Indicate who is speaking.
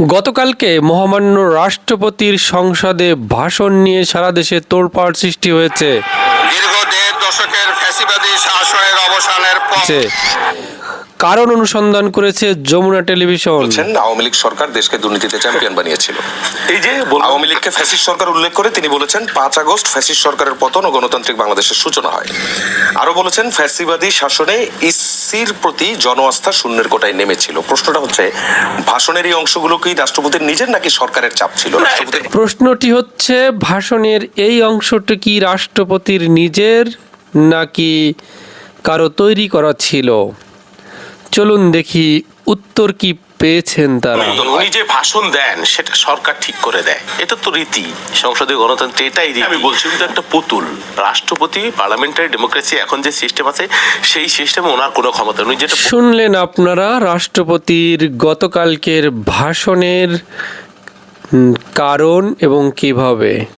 Speaker 1: গতকালকে মহামান্য রাষ্ট্রপতির সংসদে ভাষণ নিয়ে সারা দেশে তোলপাড় সৃষ্টি হয়েছে।
Speaker 2: দীর্ঘ ১.৫ দশকের ফ্যাসিবাদী শাসনের অবসানের পর
Speaker 1: কারণ অনুসন্ধান করেছে যমুনা টেলিভিশন।
Speaker 3: আওয়ামী লীগ সরকার দেশকে দুর্নীতিতে চ্যাম্পিয়ন বানিয়েছিল। এই যে আওয়ামী লীগকে ফ্যাসিস্ট সরকার উল্লেখ করে তিনি বলেছেন ৫ আগস্ট ফ্যাসিস্ট সরকারের পতন ও গণতান্ত্রিক বাংলাদেশের সূচনা হয়। আরো বলেছেন ফ্যাসিবাদী শাসনে ইসির প্রতি জনআস্থা শূন্যের কোটায় নেমেছিল। প্রশ্নটা হচ্ছে ভাষণের এই অংশগুলো কি রাষ্ট্রপতির নিজের নাকি সরকারের চাপ ছিল?
Speaker 1: প্রশ্নটি হচ্ছে ভাষণের এই অংশটি কি রাষ্ট্রপতির নিজের নাকি কারো তৈরি করা ছিল? চলুন দেখি উত্তর কি পেয়েছেন তারা।
Speaker 4: উনি যে ভাষণ দেন সেটা সরকার ঠিক করে দেয়, এটা তো রীতি, সংসদীয় গণতন্ত্র এটাই রীতি। আমি বলছি কিন্তু একটা পুতুল রাষ্ট্রপতি, পার্লামেন্টারি ডেমোক্রেসি এখন যে সিস্টেম আছে সেই সিস্টেমে ওনার কোনো ক্ষমতা নেই। যেটা
Speaker 1: শুনলেন আপনারা রাষ্ট্রপতির গতকালকের ভাষণের কারণ এবং কিভাবে।